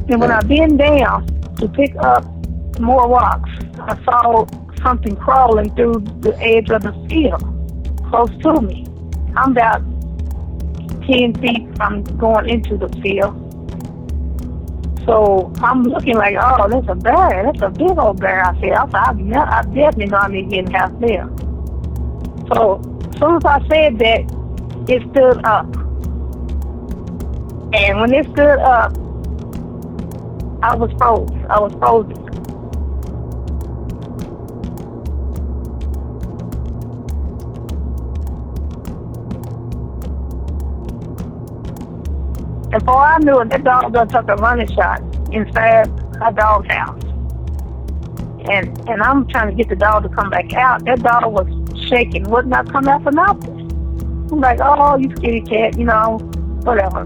And when I bent down to pick up more rocks, I saw something crawling through the edge of the field close to me. I'm about 10 feet from going into the field. So I'm looking like, oh, that's a bear. That's a big old bear. I said, I definitely know I need to get in the house there. So as soon as I said that, it stood up. And when it stood up, I was frozen. And before I knew it, that dog done took a running shot inside a dog's house. And I'm trying to get the dog to come back out. That dog was shaking, would not come out for nothing. I'm like, oh, you skinny cat, whatever.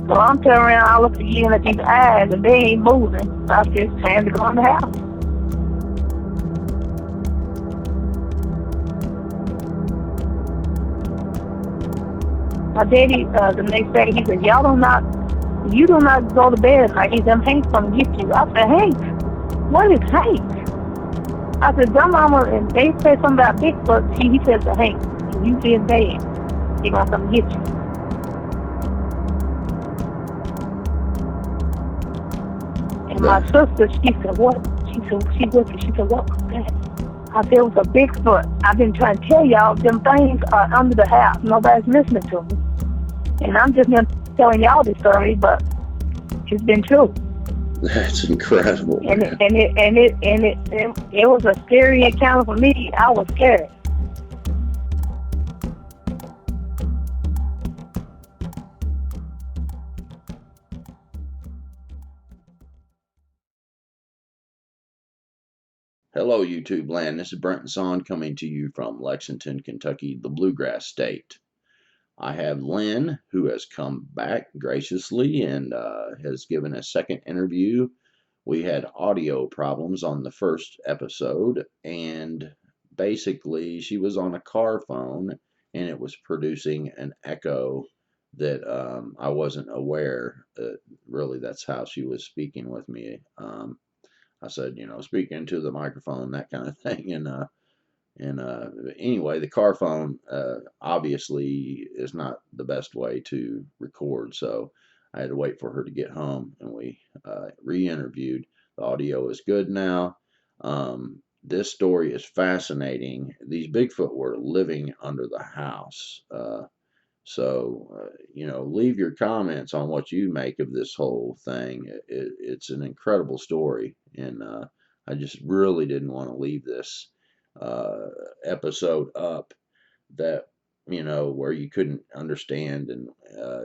So I'm turning around, I look again at these eyes, and they ain't moving. So I said, it's time to go in the house. My daddy, the next day, he said, you do not go to bed at night. He said, them Haints gonna get you. I said, Haints? What is Haints? I said, grandmama, and they said something about Bigfoot. He said, the Haints, you be in bed. He gonna come get you. And my sister, she said, what? She said, what was that? I said, it was a Bigfoot. I've been trying to tell y'all, them things are under the house. Nobody's listening to me. And I'm just not telling y'all this story, but it's been true. That's incredible. And it was a scary encounter for me. I was scared. Hello, YouTube land. This is Brenton Sawin coming to you from Lexington, Kentucky, the Bluegrass State. I have Lynn, who has come back graciously and has given a second interview. We had audio problems on the first episode, and basically she was on a car phone, and it was producing an echo that I wasn't aware. Really, that's how she was speaking with me. I said, speaking to the microphone, that kind of thing, and anyway, the car phone obviously is not the best way to record, so I had to wait for her to get home, and we re-interviewed. The audio is good now. This story is fascinating. These Bigfoot were living under the house. So, leave your comments on what you make of this whole thing. It's an incredible story, and I just really didn't want to leave this episode up that where you couldn't understand and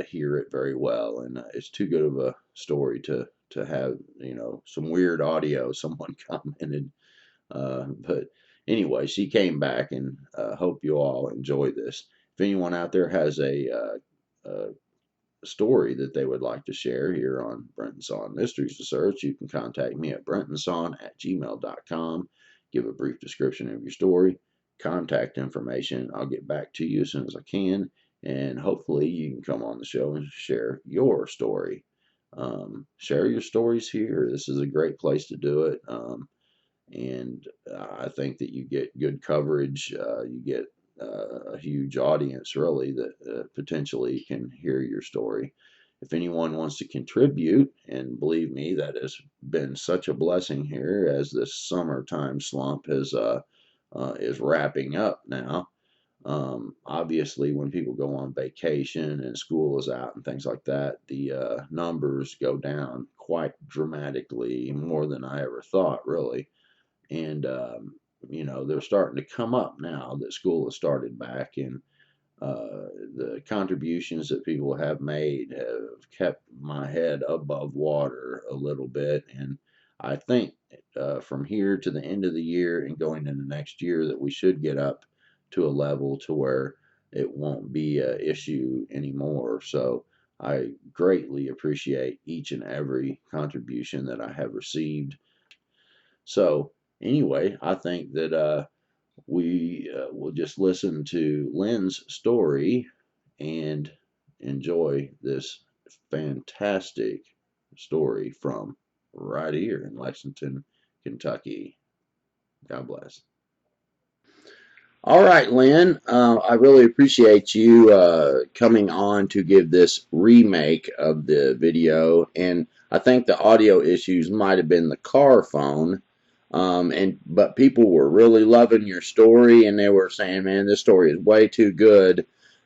hear it very well, and it's too good of a story to have some weird audio. Someone commented, but anyway, she came back, and hope you all enjoy this. If anyone out there has a story that they would like to share here on Brenton Sawin Mysteries Research, you can contact me at brentonsawin@gmail.com. Give a brief description of your story, contact information. I'll get back to you as soon as I can, and hopefully you can come on the show and share your story. Share your stories here. This is a great place to do it, and I think that you get good coverage. You get a huge audience, really, that potentially can hear your story. If anyone wants to contribute, and believe me, that has been such a blessing here as this summertime slump is wrapping up now. Obviously, when people go on vacation and school is out and things like that, the numbers go down quite dramatically, more than I ever thought, really. And they're starting to come up now that school has started back, and the contributions that people have made have kept my head above water a little bit. And I think from here to the end of the year and going into next year that we should get up to a level to where it won't be an issue anymore. So I greatly appreciate each and every contribution that I have received. So anyway, I think that we will just listen to Lynn's story and enjoy this fantastic story from right here in Lexington, Kentucky. God bless. All right, Lynn, I really appreciate you coming on to give this remake of the video. And I think the audio issues might have been the car phone. But people were really loving your story, and they were saying, man, this story is way too good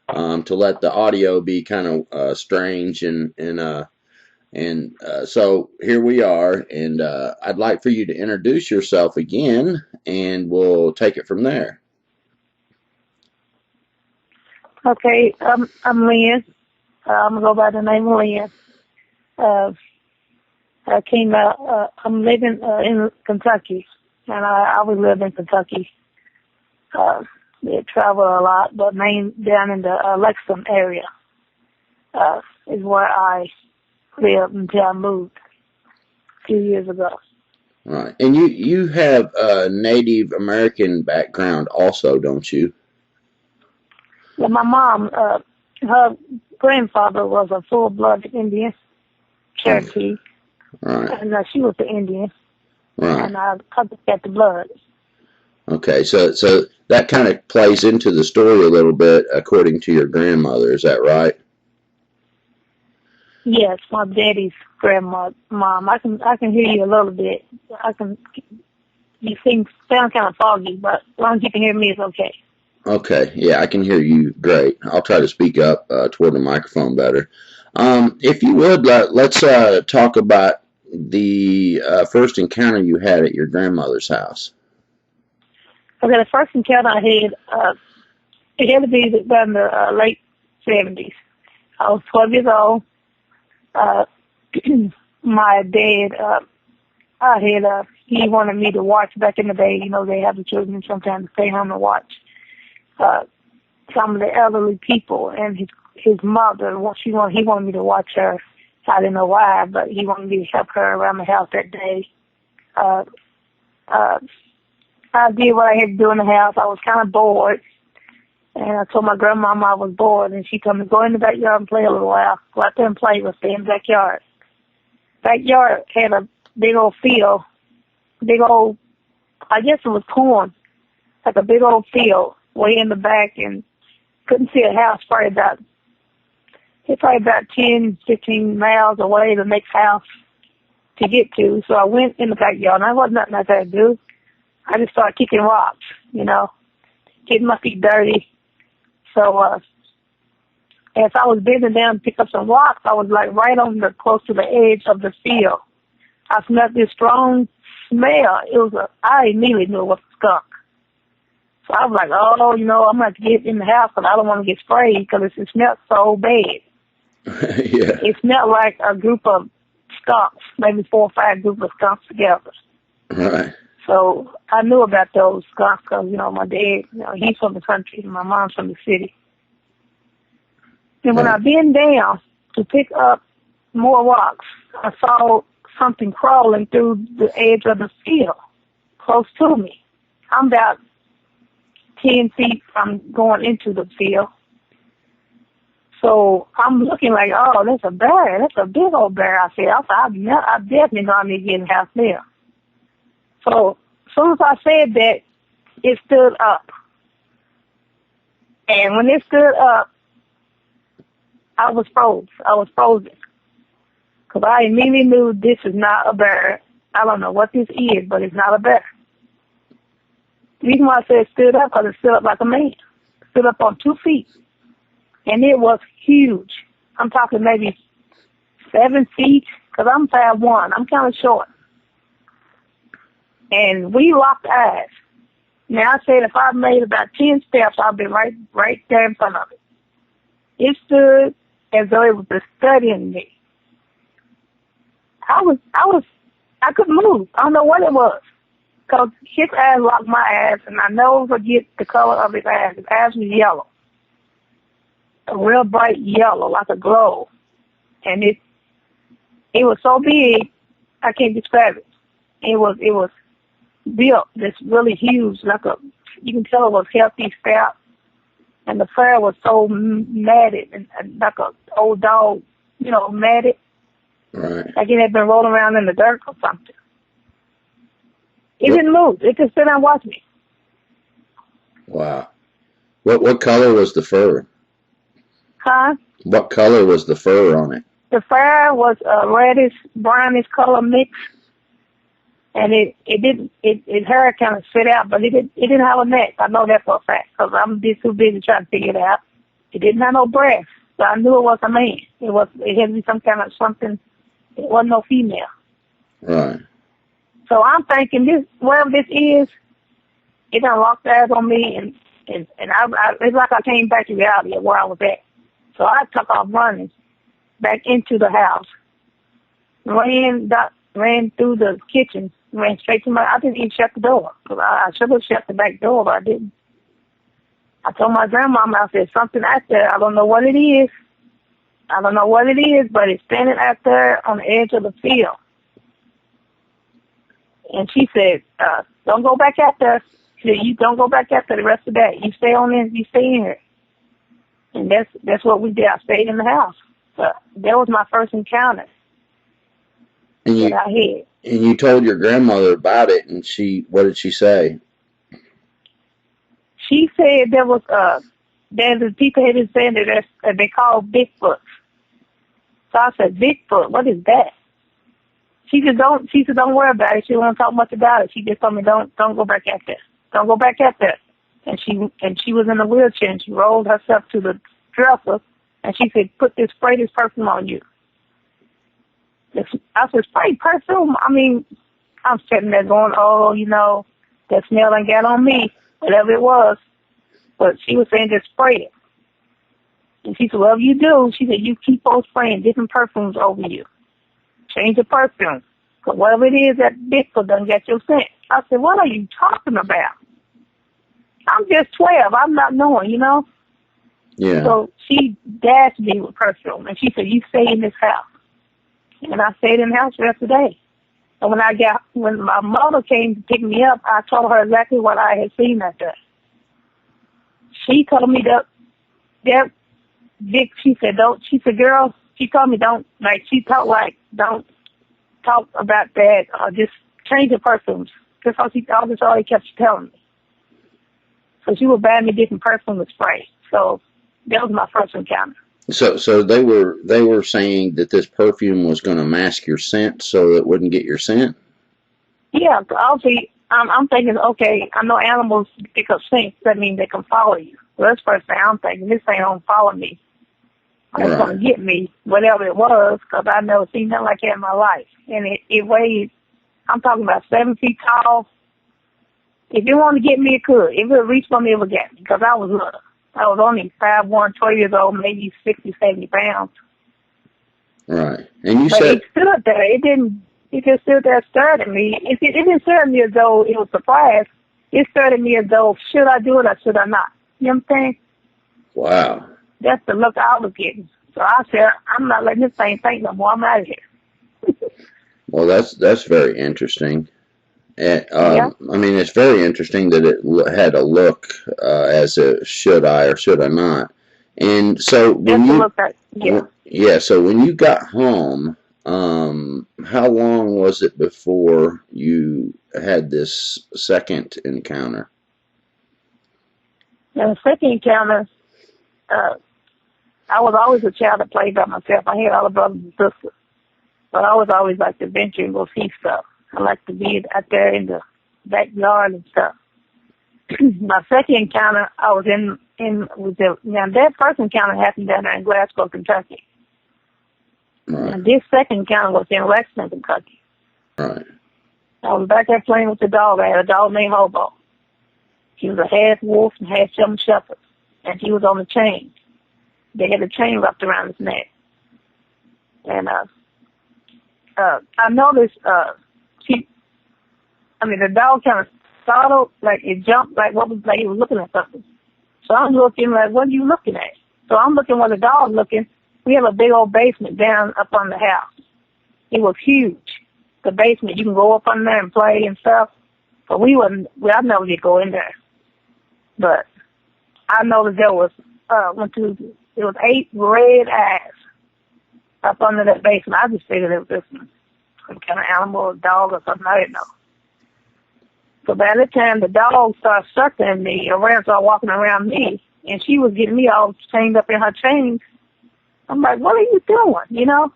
to let the audio be kind of strange. So here we are, and I'd like for you to introduce yourself again, and we'll take it from there. Okay, I'm Lynn. I'm gonna go by the name of Lynn. I came out. I'm living in Kentucky, and I always lived in Kentucky. They travel a lot, but main down in the Lexington area is where I lived until I moved a few years ago. Right, and you have a Native American background also, don't you? Yeah, my mom, her grandfather was a full-blooded Indian, Cherokee, Right. and she was the Indian, Right. and I got the blood. Okay, so that kind of plays into the story a little bit, according to your grandmother. Is that right? Yes, my daddy's grandma, mom. I can hear you a little bit. You sound kind of foggy, but as long as you can hear me, it's okay. Okay, yeah, I can hear you great. I'll try to speak up toward the microphone better. If you would, let's talk about the first encounter you had at your grandmother's house. Okay, the first encounter I had, it had to be in the late 70s. I was 12 years old. My dad, he wanted me to watch back in the day. You know, they have the children sometimes stay home and watch some of the elderly people, and his mother. He wanted me to watch her. I didn't know why, but he wanted me to help her around the house that day. I did what I had to do in the house. I was kind of bored, and I told my grandmama I was bored, and she told me, go in the backyard and play a little while. Go out there and play. We'll stay in the backyard. Backyard had a big old field, I guess it was corn, like a big old field way in the back, and couldn't see a house probably about 10, 15 miles away, the next house to get to. So I went in the backyard, and I wasn't nothing like that to do. I just started kicking rocks, getting my feet dirty. So as I was bending down to pick up some rocks, I was like right on close to the edge of the field. I smelled this strong smell. I immediately knew it was a skunk. So I was like, I'm going to get in the house because I don't want to get sprayed because it smelled so bad. Yeah. It smelled like a group of skunks, maybe 4 or 5 groups of skunks together. Right. So I knew about those skunks because, my dad, he's from the country and my mom's from the city. And when I bent down to pick up more rocks, I saw something crawling through the edge of the field close to me. I'm about 10 feet from going into the field. So I'm looking like, oh, that's a bear. That's a big old bear. I said, I definitely know I need to get in the house there. So as soon as I said that, it stood up. And when it stood up, I was frozen. Because I immediately knew this is not a bear. I don't know what this is, but it's not a bear. The reason why I said it stood up, because it stood up like a man. It stood up on 2 feet. And it was huge. I'm talking maybe 7 feet, because I'm 5'1". I'm kind of short. And we locked eyes. Now I said if I made about 10 steps, I'd be right there in front of it. It stood as though it was studying me. I couldn't move. I don't know what it was. Because his eyes locked my eyes, and I never forget the color of his eyes. His eyes was yellow. A real bright yellow, like a glow. And it was so big, I can't describe it. It was built, this really huge, you can tell it was healthy stout. And the fur was so matted and like an old dog, matted. Right. Like it had been rolling around in the dirt or something. It didn't move. It just stood and watched me. Wow. What color was the fur? Huh? What color was the fur on it? The fur was a reddish, brownish color mix. And it hair kind of spit out, but it didn't have a neck. I know that for a fact, because I'm just too busy trying to figure it out. It didn't have no breast, so I knew it was a man. It had to be some kind of something. It wasn't no female. Right. So I'm thinking whatever this is, it done locked eyes on me, and it's like I came back to reality of where I was at. So I took off running back into the house, ran through the kitchen, ran straight to I didn't even shut the door. I should have shut the back door, but I didn't. I told my grandmama, I said, something out there. I don't know what it is. I don't know what it is, but it's standing out there on the edge of the field. And she said, don't go back out there. She said, you don't go back out there the rest of the day. You stay in here. And that's what we did. I stayed in the house. But that was my first encounter that I had. And you told your grandmother about it, and what did she say? She said there was the people had been saying that they call Bigfoot. So I said, Bigfoot, what is that? She said, don't worry about it. She won't talk much about it. She just told me, don't go back out there. Don't go back out there. And she was in a wheelchair, and she rolled herself to the dresser, and she said, spray this perfume on you. I said, spray perfume? I mean, I'm sitting there going, that smell ain't got on me, whatever it was. But she was saying, just spray it. And she said, whatever you do, she said, you keep on spraying different perfumes over you. Change the perfume. Because whatever it is, that Bigfoot doesn't get your scent. I said, what are you talking about? I'm just 12. I'm not knowing, Yeah. So she dashed me with perfume. And she said, you stay in this house. And I stayed in the house the rest of the day. And when my mother came to pick me up, I told her exactly what I had seen that day. She told me that Vic, she said, girl, she told me don't talk about that, just change the perfumes. That's all she kept telling me. So she would buy me different perfume to spray. So that was my first encounter. So they were saying that this perfume was going to mask your scent so it wouldn't get your scent? Yeah, obviously, I'm thinking, okay, I know animals pick up scents. That means they can follow you. So that's the first thing I'm thinking. This thing don't follow me. It's going to get me, whatever it was, because I've never seen nothing like that in my life. And it weighed, I'm talking about 7 feet tall. If it wanted to get me, it could. If it reached for me, it would get me, because I was little. I was only 5'1", 12 years old, maybe 60, 70 pounds. Right. And you but said... it stood there. It just stood there staring at me. It didn't stare at me as though it was surprised. It stared at me as though, should I do it or should I not? You know what I'm saying? Wow. That's the look I was getting. So I said, I'm not letting this thing think no more. I'm out of here. Well, that's very interesting. And, yeah. I mean, it's very interesting that it had a look as a should I or should I not. And so when so when you got home, how long was it before you had this second encounter? Now, the second encounter, I was always a child that played by myself. I had all the brothers and sisters. But I was always like to venture and go see stuff. I like to be out there in the backyard and stuff. My second encounter, I was now that first encounter happened down there in Glasgow, Kentucky. Right. And this second encounter was in Lexington, Kentucky. Right. I was back there playing with the dog. I had a dog named Hobo. He was a half wolf and half German shepherd. And he was on the chain. They had a chain wrapped around his neck. And I noticed the dog kind of startled, like it jumped, like he was looking at something. So I'm looking like, what are you looking at? So I'm looking where the dog's looking. We have a big old basement down up on the house. It was huge. The basement, you can go up on there and play and stuff. But I never did go in there. But I noticed there was 8 red eyes. up under that basement. I just figured it was just some kind of animal or dog or something. I didn't know. So by the time the dog started circling me around, started walking around me, and she was getting me all chained up in her chains, I'm like, what are you doing, you know?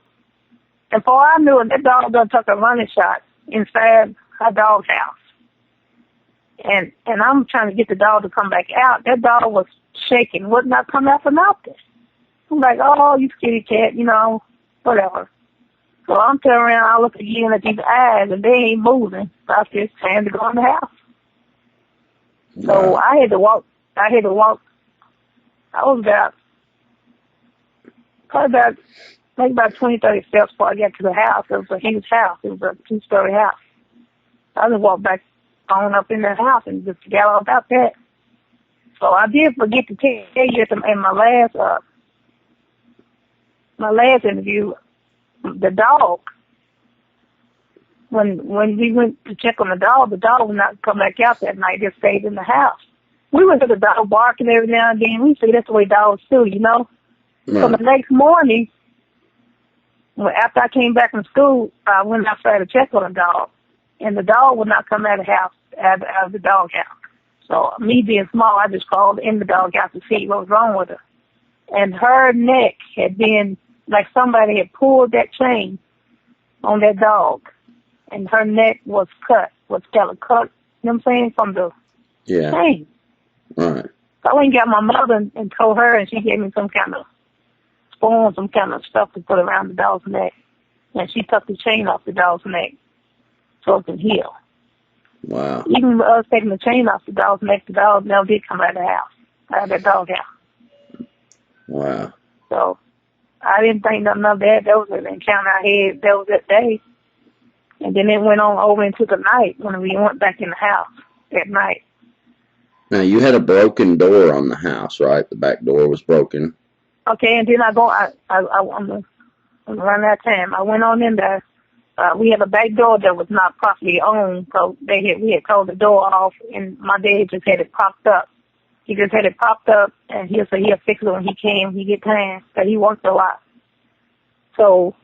And before I knew it, that dog done took a running shot inside her doghouse. And I'm trying to get the dog to come back out. That dog was shaking, would not come out for nothing. I'm like, oh, you skinny cat, you know, whatever. So I'm turning around, I look again at these eyes, and they ain't moving. So I said, it's time to go in the house. So I had to walk. I was about 20, 30 steps before I got to the house. It was a huge house. It was a 2-story house. I just walked back on up in the house and just forgot all about that. So I did forget to tell you in my last interview, the dog, when we went to check on the dog would not come back out that night. It stayed in the house. We would hear the dog barking every now and then. We see that's the way dogs do, you know. So the next morning, after I came back from school, I went outside to check on the dog, and the dog would not come out of the house, out of the dog house. So me being small, I just crawled in the dog house to see what was wrong with her. And her neck had been like somebody had pulled that chain on that dog, and her neck was cut, you know what I'm saying, from the chain. Right. So I went and got my mother and told her, and she gave me some kind of spoon, some kind of stuff to put around the dog's neck. And she took the chain off the dog's neck so it can heal. Wow. Even with us taking the chain off the dog's neck, the dog never did come out of the house, out of that dog house. Wow. So I didn't think nothing of that. That was an encounter I had. That was that day. And then it went on over into the night when we went back in the house that night. Now, you had a broken door on the house, right? The back door was broken. Okay, and then I'm going to run out of time. I went on in there. We had a back door that was not properly owned, so we had closed the door off, and my dad just had it propped up. He just had it propped up, and he'll fix it when he get time, because he worked a lot. So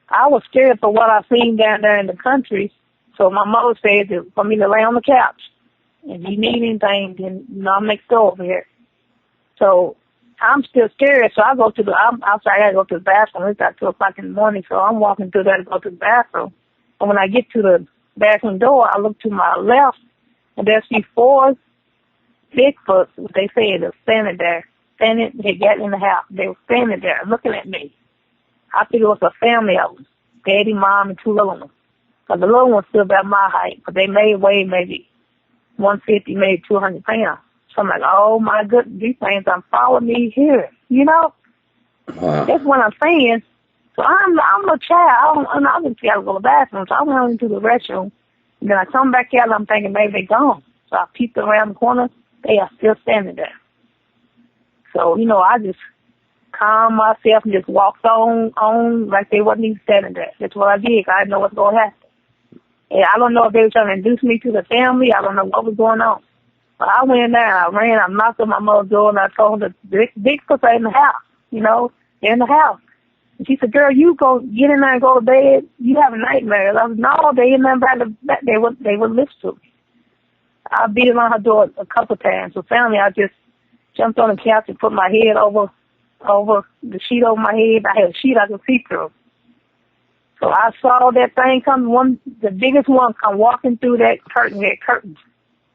I was scared for what I seen down there in the country, so my mother said for me to lay on the couch. If you need anything, then I'm next door over here. So I'm still scared, so I go to I'm outside, I gotta go to the bathroom. It's about 2 o'clock in the morning, so I'm walking through there to go to the bathroom. And when I get to the bathroom door, I look to my left, and there's these 4 Bigfoots, what they say, they're standing there. They got in the house. They were standing there looking at me. I figured it was a family of them, daddy, mom, and 2 little ones. Because the little one's still about my height, but they may weigh maybe 150, maybe 200 pounds. So I'm like, oh my goodness, these things are following me here, you know? Wow. That's what I'm saying. So I'm a child, and I just got to go to the bathroom. So I went into the restroom, and then I come back out, and I'm thinking maybe they're gone. So I peeked around the corner. They are still standing there. So, you know, I just calmed myself and just walked on like they wasn't even standing there. That's what I did, 'cause I didn't know what's going to happen. And I don't know if they were trying to induce me to the family. I don't know what was going on. But I went in there, and I knocked on my mother's door, and I told her, the Bigfoot are in the house, you know, they're in the house. And she said, girl, you go get in there and go to bed. You have a nightmare. I was, no, they in there by the back. They would listen to me. I beat it on her door a couple of times. So finally, I just jumped on the couch and put my head over the sheet over my head. I had a sheet I could see through. So I saw that thing come, the biggest one come walking through that curtain, that curtain.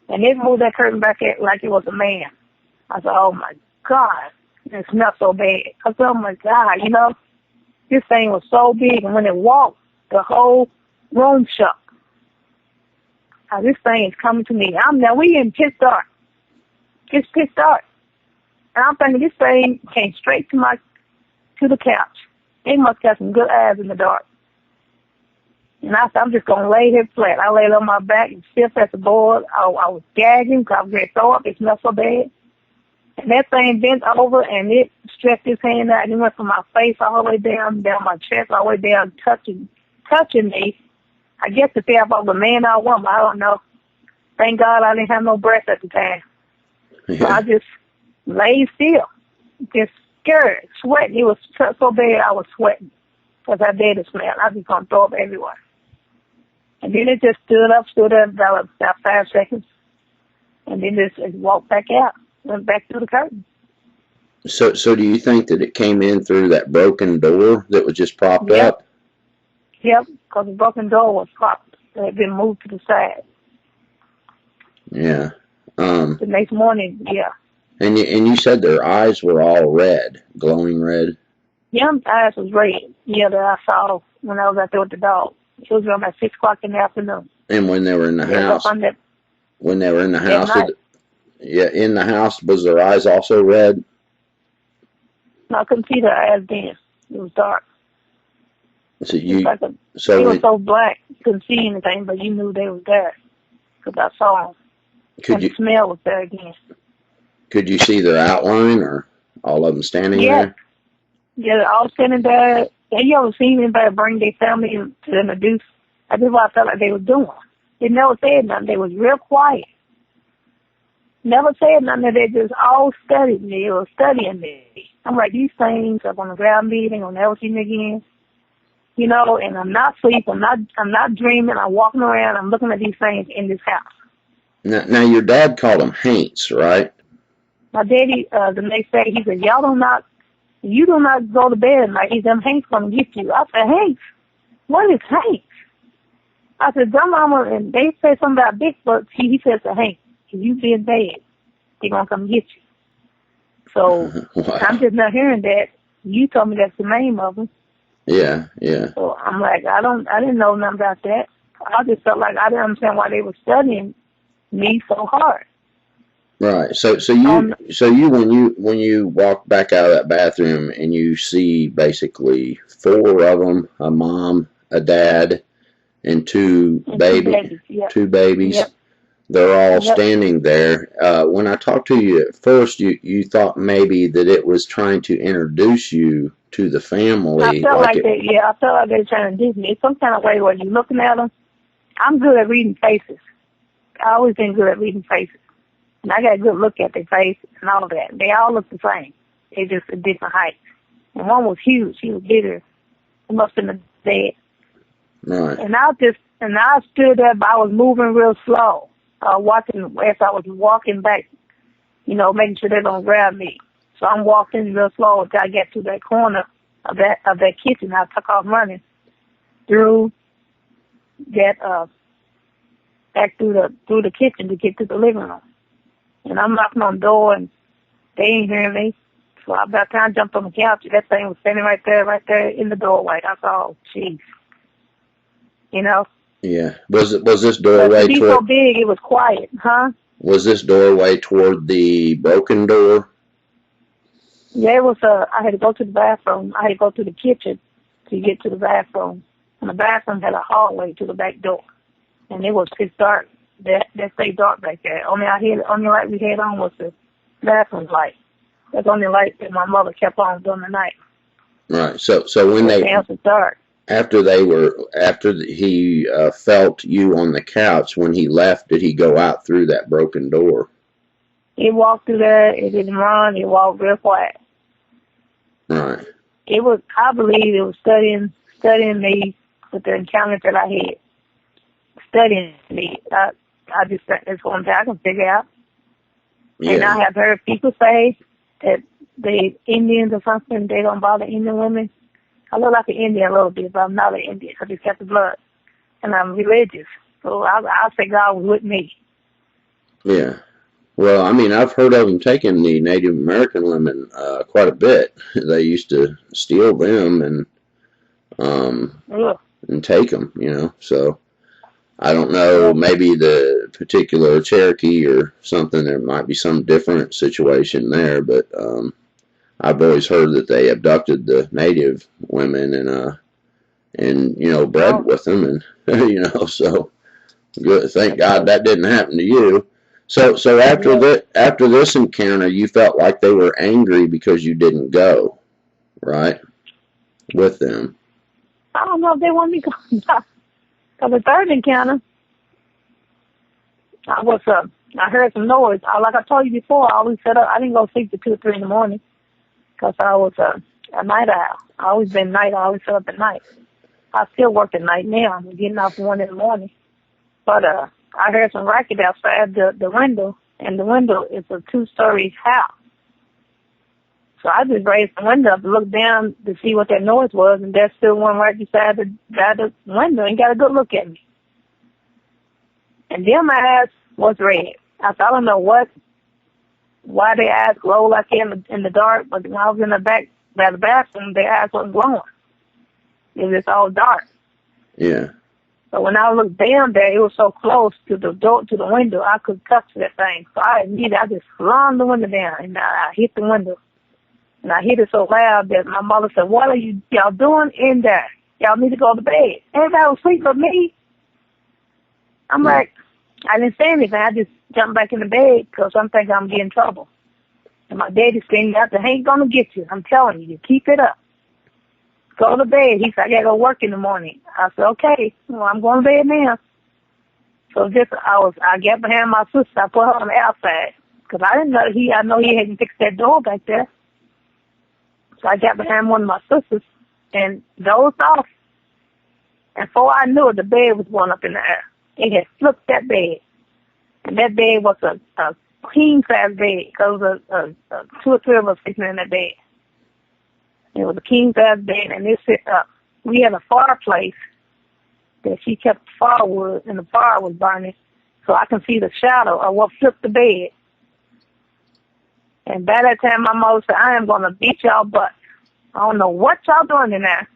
And it moved that curtain back like it was a man. I said, oh my God, it smelled so bad. I said, oh my God, you know, this thing was so big. And when it walked, the whole room shook. Now, this thing is coming to me. We in pitch dark. It's pitch dark. And I'm thinking this thing came straight to the couch. They must have some good eyes in the dark. And I said, I'm just going to lay here flat. I laid on my back and stiff as a board. I was gagging because I was going to throw up. It smelled so bad. And that thing bent over and it stretched its hand out and it went from my face all the way down my chest, all the way down, touching me. I guess to say if I was a man or a woman, I don't know. Thank God I didn't have no breath at the time. Yeah. So I just lay still, just scared, sweating. It was so bad I was sweating. because I did the smell. I was going to throw up everywhere. And then it just stood up about 5 seconds. And then it walked back out, went back through the curtain. So do you think that it came in through that broken door that was just propped up? Yep, because the broken door was propped. It had been moved to the side. Yeah. The next morning, yeah. And you said their eyes were all red, glowing red? Yeah, the eyes was red. Yeah, that I saw when I was out there with the dog. It was around about 6 o'clock in the afternoon. And when they were in the house? When they were in the house? In the house, was their eyes also red? No, I couldn't see their eyes then. It was dark. So it was so black, you couldn't see anything, but you knew they was there because I saw them. The smell was there again. Could you see their outline, or all of them standing there? Yeah, they're all standing there. Have you ever seen anybody bring their family to introduce? That's what I felt like they were doing. They never said nothing. They was real quiet. Never said nothing. They just all studied me or studying me. I'm like, these things are going to grab me. They're going to never see me again. You know, and I'm not asleep. I'm not dreaming. I'm walking around. I'm looking at these things in this house. Now your dad called them Haints, right? My daddy, the next day, he said, you do not go to bed at night. He said, them Haints going to get you. I said, Haints? What is Haints? I said, Grandmama, and they said something about Bigfoot. He said to Haints, if you be in bed, they're going to come get you. So wow. I'm just not hearing that. You told me that's the name of them. Yeah. So I'm like, I didn't know nothing about that. I just felt like I didn't understand why they were studying me so hard. Right. So you when you walk back out of that bathroom and you see basically 4 of them, a mom, a dad, and two babies. Yep. They're all standing there. When I talked to you at first, you thought maybe that it was trying to introduce you to the family. I felt like that. Yeah, I felt like they were trying to introduce me. It's some kind of way where you're looking at them. I'm good at reading faces. I always been good at reading faces. And I got a good look at their face and all of that. They all look the same. They're just at different heights. And one was huge. He was bigger. He must have been dead. Right. And I stood there, but I was moving real slow. Watching as I was walking back, making sure they don't grab me. So I'm walking real slow until I get to that corner of that kitchen. I took off running through that back through the kitchen to get to the living room. And I'm knocking on the door, and they ain't hearing me. So by the time I jumped on the couch, that thing was standing right there in the doorway. I thought, oh, jeez. Yeah. Was this doorway toward? So big, it was quiet, huh? Was this doorway toward the broken door? Yeah, it was. I had to go to the bathroom. I had to go to the kitchen to get to the bathroom, and the bathroom had a hallway to the back door, and it was pitch dark. That stayed dark back there. Only light we had on was the bathroom light. That's the only light that my mother kept on during the night. Right. So when the house was dark. After he felt you on the couch, when he left, did he go out through that broken door? He walked through there. He didn't run. He walked real quiet. Right. I believe it was studying me with the encounters that I had. Studying me. I just think that's one thing I can figure out. Yeah. And I have heard people say that the Indians or something, they don't bother Indian women. I look like an Indian a little bit, but I'm not an Indian. I just got the blood. And I'm religious. So I'll say God was with me. Yeah. Well, I mean, I've heard of them taking the Native American women quite a bit. They used to steal them and take them, So I don't know, maybe the particular Cherokee or something, there might be some different situation there, but I've always heard that they abducted the Native women and bred with them, and so good. Thank God that didn't happen to you. So after this encounter, you felt like they were angry because you didn't go, right, with them. I don't know if they want me to go. Because the third encounter, I heard some noise. Like I told you before, I always set up. I didn't go sleep till 2 or 3 in the morning because I was A night owl. I always been night. I always sit up at night. I still work at night now. I'm getting off 1 in the morning. But I heard some racket outside the window, and the window is a 2-story house. So I just raised the window up and looked down to see what that noise was, and there's still one right beside the window and got a good look at me. And then my eyes was red. I thought, I don't know why their eyes glow like that in the dark, but when I was in the back by the bathroom, their eyes wasn't glowing. It was just all dark. Yeah. So when I looked down there, it was so close to the door, to the window, I could touch that thing. So I just flung the window down, and I hit the window. And I hit it so loud that my mother said, "What are y'all doing in there? Y'all need to go to bed." Everybody was asleep but me. I'm like, I didn't say anything. I just jumped back in the bed because I'm thinking I'm getting in trouble. And my daddy screamed out, "They ain't going to get you. I'm telling you, keep it up. Go to bed." He said, "I got to go work in the morning." I said, "Okay, well, I'm going to bed now." So I got behind my sister. I put her on the outside because I didn't know I know he hadn't fixed that door back there. So I got behind one of my sisters and dozed off. And before I knew it, the bed was going up in the air. It had flipped that bed. And that bed was a king-size bed because there was 2 or 3 of us sitting in that bed. It was a king-size bed, and it sit up. We had a fireplace that she kept firewood, and the fire was burning, so I can see the shadow of what flipped the bed. And by that time, my mother said, "I am going to beat y'all butt. I don't know what y'all doing in there."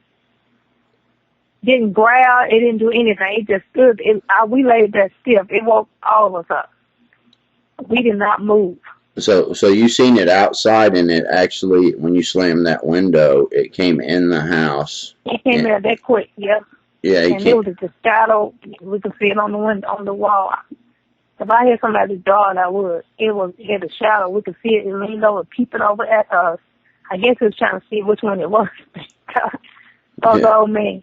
Didn't growl. It didn't do anything. It just stood. We laid there stiff. It woke all of us up. We did not move. So you seen it outside, and it actually, when you slammed that window, it came in the house. It came in that quick, yep. Yeah, and it was just a shadow. We could see it on the window, on the wall. If I heard somebody's dog, I would. It had a shadow. We could see it. It leaned over, peeping over at us. I guess it was trying to see which one it was. The old man.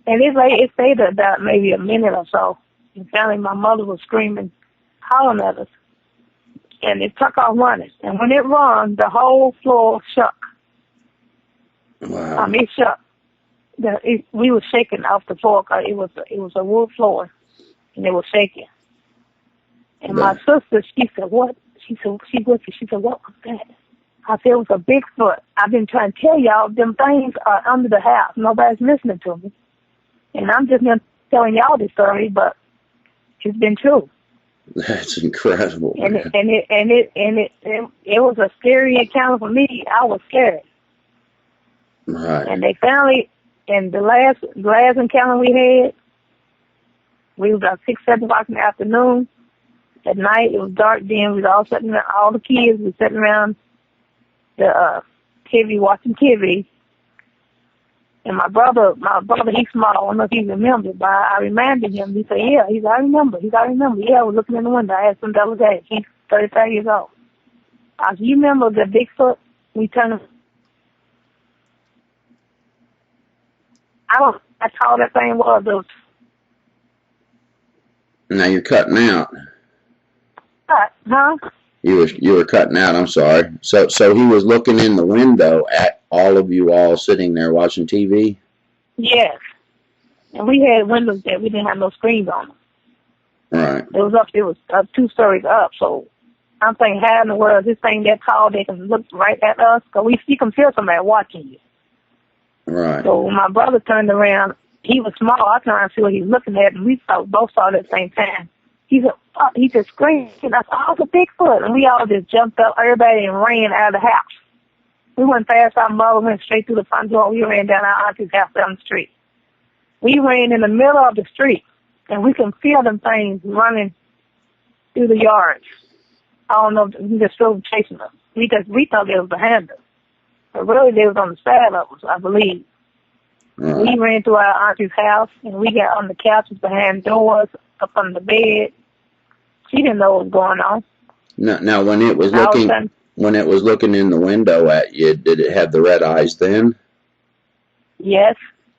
And it stayed about maybe a minute or so. And finally, my mother was screaming, hollering at us. And it took off running. And when it run, the whole floor shook. Wow. It shook. We were shaking off the floor because it was a wood floor, and it was shaking. And my sister, she said, "What?" She said, "What was that?" I said, "It was a Bigfoot. I've been trying to tell y'all, them things are under the house. Nobody's listening to me. And I'm just not telling y'all this story, but it's been true." That's incredible. And it was a scary encounter for me. I was scared. Right. And they finally, and the last encounter we had, we was about 6, 7 o'clock in the afternoon. At night, it was dark then. We was all sitting around, all the kids were sitting around the TV, watching TV. And my brother, he's small. I don't know if he remembers, but I reminded him. He said, "Yeah." He said, "I remember." "Yeah, I was looking in the window. I asked him the other day." He's 35 years old. I said, "You remember the Bigfoot? We turned him." That's all that thing was. Now you're cutting out. Huh? You were cutting out. I'm sorry. So he was looking in the window at all of you all sitting there watching TV. Yes. And we had windows that we didn't have no screens on them. Right. It was up 2 stories up. So I'm thinking, how in the world is this thing that tall? They can look right at us because you can feel somebody watching you. Right. So when my brother turned around, he was small. I turned around to see what he was looking at, and we both saw it at the same time. He said, he just screamed. I said, "Oh, it's a Bigfoot." And we all just jumped up, everybody, and ran out of the house. We went past our mother, went straight through the front door. We ran down our auntie's house down the street. We ran in the middle of the street, and we can feel them things running through the yards. I don't know, we just drove chasing us. We thought they was behind us. But really, they was on the side of us, I believe. Right. We ran through our auntie's house, and we got on the couches behind doors, up on the bed. She didn't know what was going on. Now when it was looking in the window at you, did it have the red eyes then? Yes.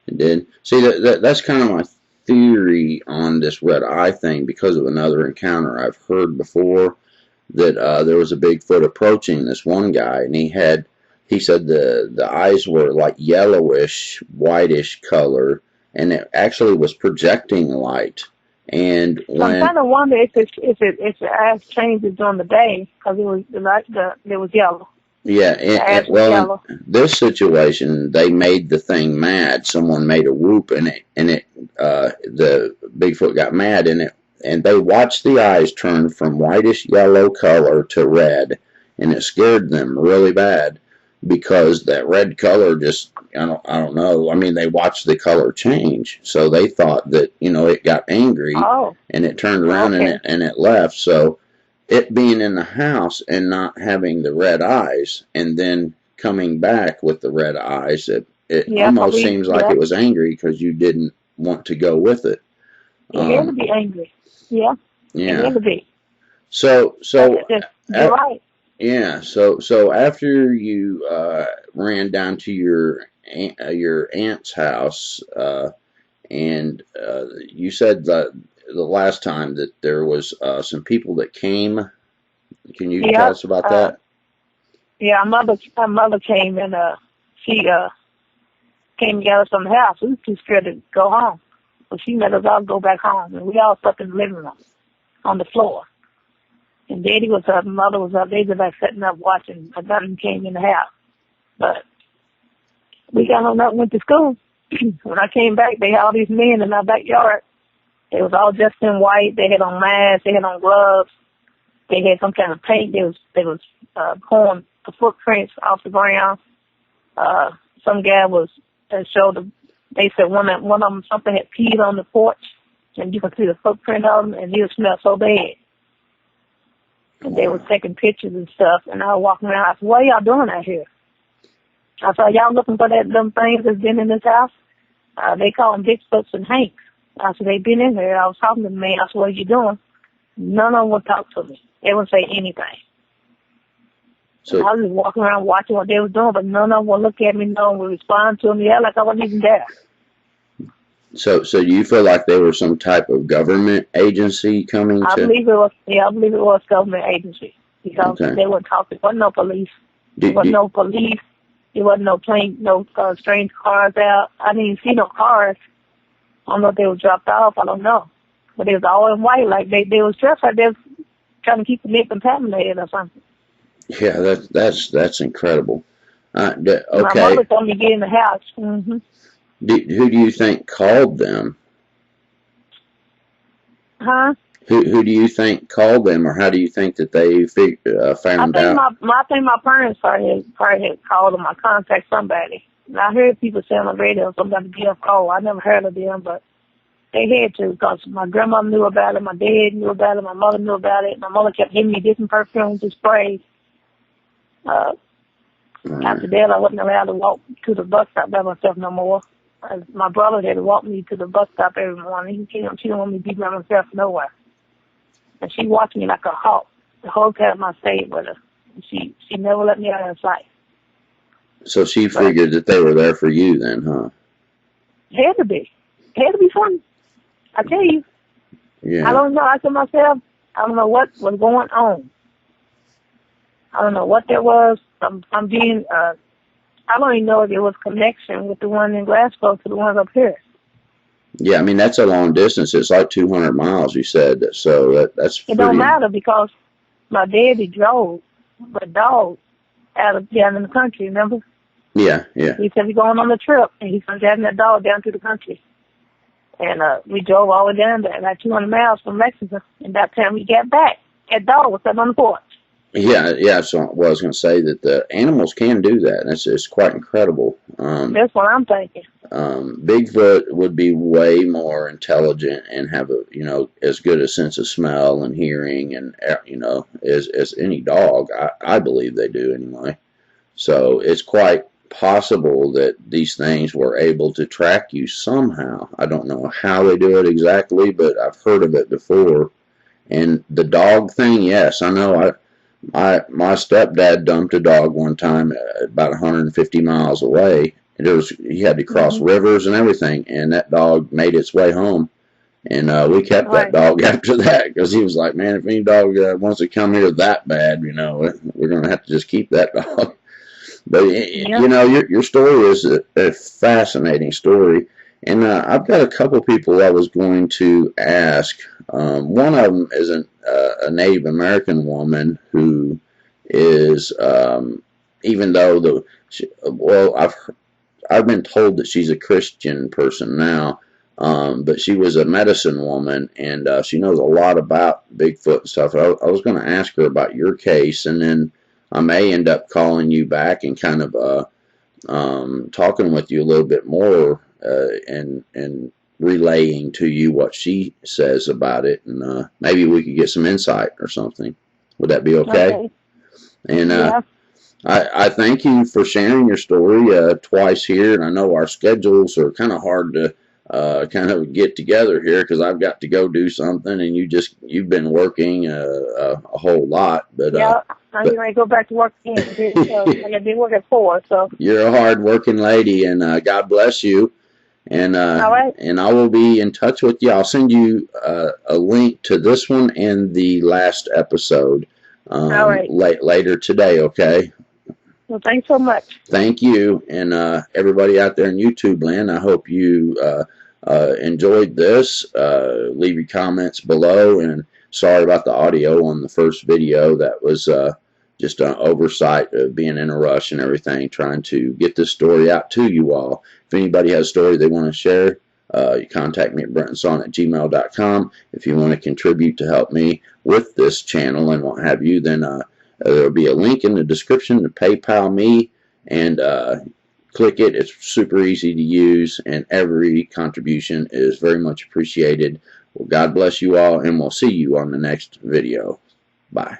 It did. See, that's kind of my theory on this red eye thing because of another encounter I've heard before that there was a Bigfoot approaching this one guy, and he had he said the eyes were like yellowish, whitish color, and it actually was projecting light. And So I'm when kind of wonder if the eyes changes during the day because it was yellow. yeah, The eyes was well, in yellow. this situation, they made the thing mad. Someone made a whoop, and the Bigfoot got mad, and they watched the eyes turn from whitish yellow color to red, and it scared them really bad because that red color just I don't know. I mean, they watched the color change, so they thought that it got angry, Oh, and it turned around okay. and it left. So it being in the house and not having the red eyes and then coming back with the red eyes, it Yeah, almost seems like it was angry because you didn't want to go with it. it had to be angry. Yeah, it had Yeah. to be. So You're right. yeah. So after you ran down to your aunt's house, and you said that the last time that there was some people that came. Can you tell Yep. us about that? Yeah, our mother came and she came to get us from the house. We were too scared to go home. So she let us all go back home, and we all slept in the living room on the floor. And Daddy was up, Mother was up. They were like sitting up watching. My daughter came in the house. But we got on up and went to school. When I came back, they had all these men in our backyard. They was all dressed in white. They had on masks. They had on gloves. They had some kind of paint. They was pulling the footprints off the ground. Some guy was showed the. They said one of them something had peed on the porch, and you could see the footprint of them, and it smelled so bad. And they were taking pictures and stuff, and I was walking around. I said, "What are y'all doing out here?" I said, "Y'all looking for them things that's been in this house?" They call them Bigfoots and Haints. I said, "They been in there." I was talking to the man. I said, "What are you doing?" None of them would talk to me. They wouldn't say anything. So I was just walking around watching what they were doing, but none of them would look at me, no one would respond to me. Yeah, like I wasn't even there. So do you feel like they were some type of government agency coming to? I believe it was government agency because they wouldn't talk. There wasn't no police. There wasn't no police. There wasn't no plane, no strange cars out. I didn't even see no cars. I don't know if they were dropped off. I don't know. But they was all in white, like they was dressed like they was trying to keep the meat contaminated or something. Yeah, that's incredible. Okay. My mother told me to get in the house. Mm-hmm. Who do you think called them? Huh? Who do you think called them, or how do you think that they found out? I think my parents probably had called them. I contacted somebody. And I heard people say on the radio somebody get a call. I never heard of them, but they had to because my grandmother knew about it, my dad knew about it, my mother knew about it. My mother kept giving me different perfumes and sprays. After that, I wasn't allowed to walk to the bus stop by myself no more. My brother had to walk me to the bus stop every morning. She didn't want me to be by myself nowhere. And she watched me like a hawk the whole time I stayed with her. She never let me out of her sight. So she figured that they were there for you then, huh? It had to be. It had to be fun. I tell you. Yeah. I don't know. I said myself, I don't know what was going on. I don't know what there was. I'm being, I don't even know if there was connection with the one in Glasgow to the ones up here. Yeah, I mean, that's a long distance. It's like 200 miles, you said. So that's It don't matter because my daddy drove the dog out of down in the country, remember? Yeah. He said we're going on a trip, and he's driving that dog down to the country. And we drove all the way down there, like 200 miles from Lexington. And by the time we got back, that dog was sitting on the porch. Yeah. So I was going to say that the animals can do that. It's quite incredible. That's what I'm thinking. Bigfoot would be way more intelligent and have as good a sense of smell and hearing and as any dog. I believe they do anyway. So it's quite possible that these things were able to track you somehow. I don't know how they do it exactly, but I've heard of it before. And the dog thing, yes, I know. My stepdad dumped a dog one time about 150 miles away. He had to cross rivers and everything, and that dog made its way home. And we kept that dog after that because he was like, man, if any dog wants to come here that bad, we're going to have to just keep that dog. But Yep. you know, your story is a fascinating story, and I've got a couple people I was going to ask. One of them is a Native American woman who is, even though well, I've been told that she's a Christian person now, but she was a medicine woman, and she knows a lot about Bigfoot and stuff. I was going to ask her about your case, and then I may end up calling you back and kind of talking with you a little bit more, and relaying to you what she says about it, and maybe we could get some insight or something. Would that be okay? Okay. And Yeah. I thank you for sharing your story twice here, and I know our schedules are kind of hard to kind of get together here because I've got to go do something, and you've been working a whole lot, but Yeah. I'm going to go back to work again. I did work at 4, so. you're a hard working lady, and God bless you. And All right. and I will be in touch with you. I'll send you a link to this one and the last episode All right. later today. Okay. Well, thanks so much. Thank you, and everybody out there in YouTube land. I hope you enjoyed this. Leave your comments below, and sorry about the audio on the first video. That was just an oversight of being in a rush and everything, trying to get this story out to you all. If anybody has a story they want to share, you contact me at brentonsawin@gmail.com. If you want to contribute to help me with this channel and what have you, then there will be a link in the description to PayPal me, and click it. It's super easy to use, and every contribution is very much appreciated. Well, God bless you all, and we'll see you on the next video. Bye.